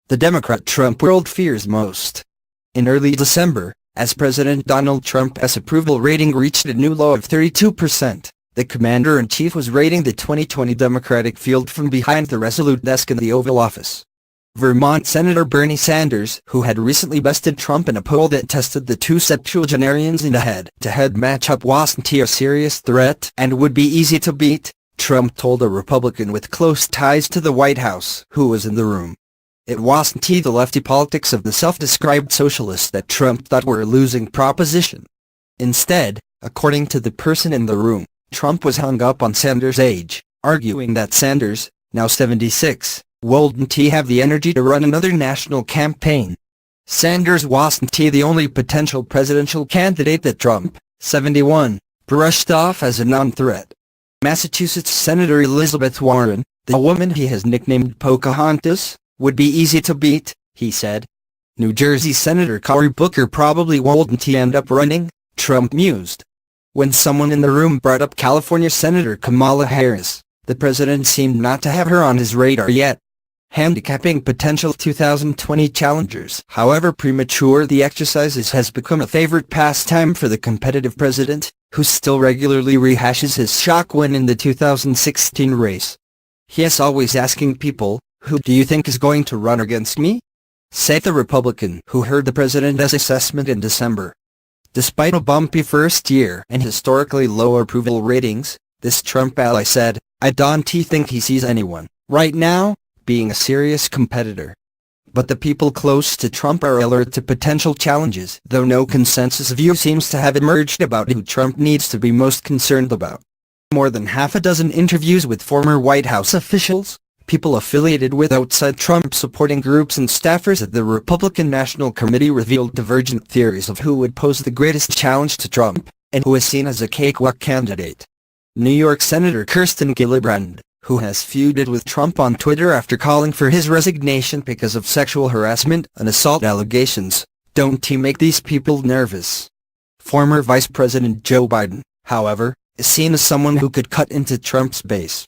the Democrat Trumpworld fears most. In early December, as President Donald Trump's approval rating reached a new low of 32%, the commander-in-chief was rating the 2020 Democratic field from behind the Resolute Desk in the Oval Office. Vermont Senator Bernie Sanders, who had recently bested Trump in a poll that tested the two septuagenarians in a head-to-head matchup, wasn't he a serious threat and would be easy to beat, Trump told a Republican with close ties to the White House who was in the room. It wasn't he the lefty politics of the self-described socialist that Trump thought were a losing proposition. Instead, according to the person in the room, Trump was hung up on Sanders' age, arguing that Sanders, now 76, wouldn't he have the energy to run another national campaign. Sanders wasn't he the only potential presidential candidate that Trump, 71, brushed off as a non-threat. Massachusetts Senator Elizabeth Warren, the woman he has nicknamed Pocahontas, would be easy to beat, he said. New Jersey Senator Cory Booker probably wouldn't he end up running, Trump mused. When someone in the room brought up California Senator Kamala Harris, the president seemed not to have her on his radar yet. Handicapping potential 2020 challengers, however premature the exercises, has become a favorite pastime for the competitive president, who still regularly rehashes his shock win in the 2016 race. He is always asking people, "Who do you think is going to run against me?" said the Republican who heard the president's assessment in December. Despite a bumpy first year and historically low approval ratings, this Trump ally said, "I don't think he sees anyone, right now, being a serious competitor." But the people close to Trump are alert to potential challenges, though no consensus view seems to have emerged about who Trump needs to be most concerned about. More than half a dozen interviews with former White House officials, people affiliated with outside Trump-supporting groups and staffers at the Republican National Committee revealed divergent theories of who would pose the greatest challenge to Trump, and who is seen as a cakewalk candidate. New York Senator Kirsten Gillibrand, who has feuded with Trump on Twitter after calling for his resignation because of sexual harassment and assault allegations, "Don't he make these people nervous?" Former Vice President Joe Biden, however, is seen as someone who could cut into Trump's base.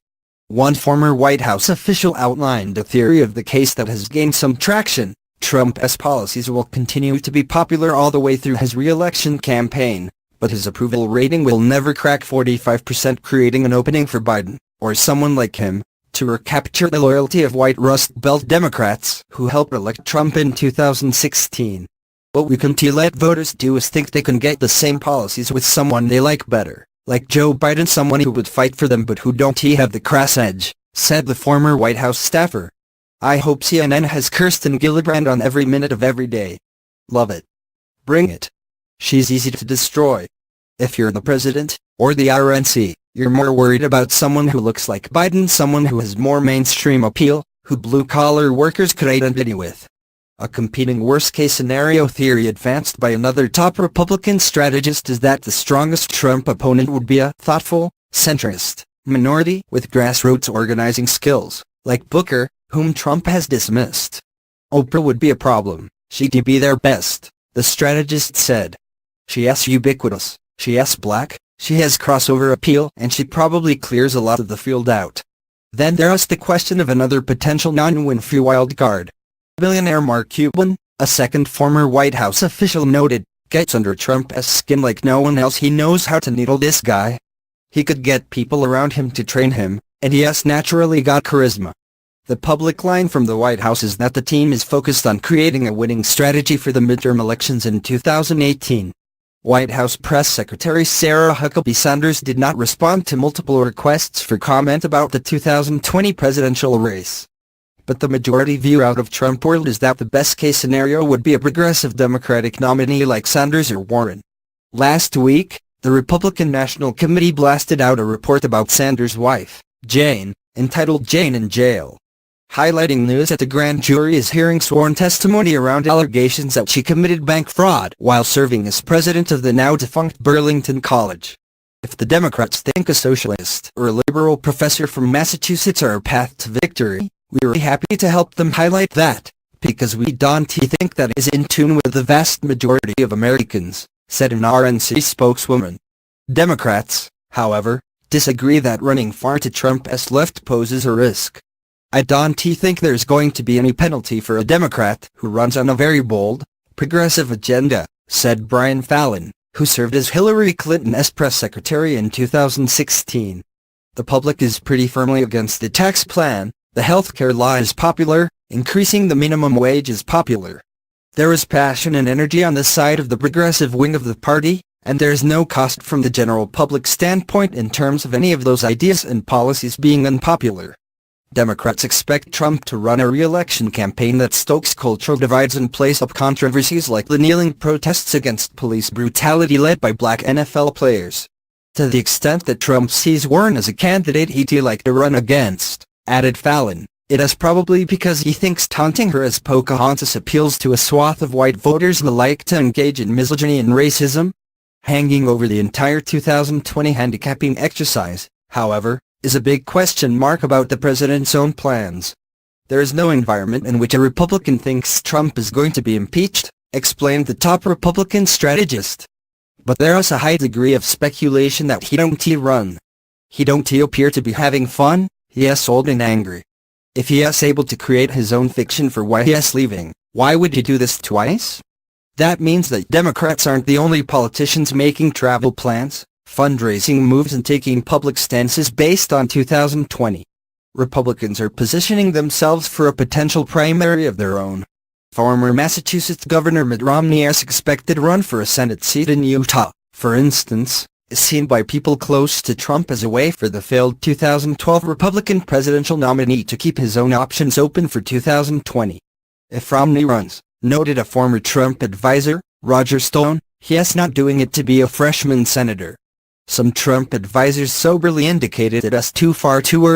One former White House official outlined a theory of the case that has gained some traction: Trump's policies will continue to be popular all the way through his re-election campaign, but his approval rating will never crack 45%, creating an opening for Biden, or someone like him, to recapture the loyalty of white Rust Belt Democrats who helped elect Trump in 2016. What we can't let voters do is think they can get the same policies with someone they like better, like Joe Biden, someone who would fight for them but who don't have the crass edge, said the former White House staffer. "I hope CNN has Kirsten Gillibrand on every minute of every day. Love it. Bring it. She's easy to destroy. If you're the president, or the RNC, you're more worried about someone who looks like Biden, someone who has more mainstream appeal, who blue-collar workers could identify with." A competing worst-case scenario theory advanced by another top Republican strategist is that the strongest Trump opponent would be a thoughtful, centrist minority with grassroots organizing skills, like Booker, whom Trump has dismissed. Oprah would be a problem. She'd be their best, the strategist said. She's ubiquitous, she's black, she has crossover appeal, and she probably clears a lot of the field out. Then there's the question of another potential non-Winfrey wildcard. Billionaire Mark Cuban, a second former White House official, noted, "Gets under Trump's skin like no one else. He knows how to needle this guy. He could get people around him to train him, and he has naturally got charisma." The public line from the White House is that the team is focused on creating a winning strategy for the midterm elections in 2018. White House Press Secretary Sarah Huckabee Sanders did not respond to multiple requests for comment about the 2020 presidential race. But the majority view out of Trumpworld is that the best-case scenario would be a progressive Democratic nominee like Sanders or Warren. Last week, the Republican National Committee blasted out a report about Sanders' wife, Jane, entitled "Jane in Jail," highlighting news that the grand jury is hearing sworn testimony around allegations that she committed bank fraud while serving as president of the now-defunct Burlington College. If the Democrats think a socialist or a liberal professor from Massachusetts are a path to victory, we're happy to help them highlight that, because we don't think that is in tune with the vast majority of Americans, said an RNC spokeswoman. Democrats, however, disagree that running far to Trump's left poses a risk. "I don't think there's going to be any penalty for a Democrat who runs on a very bold, progressive agenda," said Brian Fallon, who served as Hillary Clinton's press secretary in 2016. "The public is pretty firmly against the tax plan, the healthcare law is popular, increasing the minimum wage is popular. There is passion and energy on the side of the progressive wing of the party, and there's no cost from the general public standpoint in terms of any of those ideas and policies being unpopular." Democrats expect Trump to run a re-election campaign that stokes cultural divides and plays up controversies like the kneeling protests against police brutality led by black NFL players. "To the extent that Trump sees Warren as a candidate he'd like to run against," added Fallon, "it is probably because he thinks taunting her as Pocahontas appeals to a swath of white voters who like to engage in misogyny and racism." Hanging over the entire 2020 handicapping exercise, however, is a big question mark about the president's own plans. "There is no environment in which a Republican thinks Trump is going to be impeached," explained the top Republican strategist. "But there is a high degree of speculation that he don't run. He don't appear to be having fun, he is old and angry. If he is able to create his own fiction for why he is leaving, why would he do this twice?" That means that Democrats aren't the only politicians making travel plans, fundraising moves and taking public stances based on 2020. Republicans are positioning themselves for a potential primary of their own. Former Massachusetts Governor Mitt Romney's expected run for a Senate seat in Utah, for instance, is seen by people close to Trump as a way for the failed 2012 Republican presidential nominee to keep his own options open for 2020. "If Romney runs," noted a former Trump advisor, Roger Stone, "he is not doing it to be a freshman senator." Some Trump advisors soberly indicated it is too far too early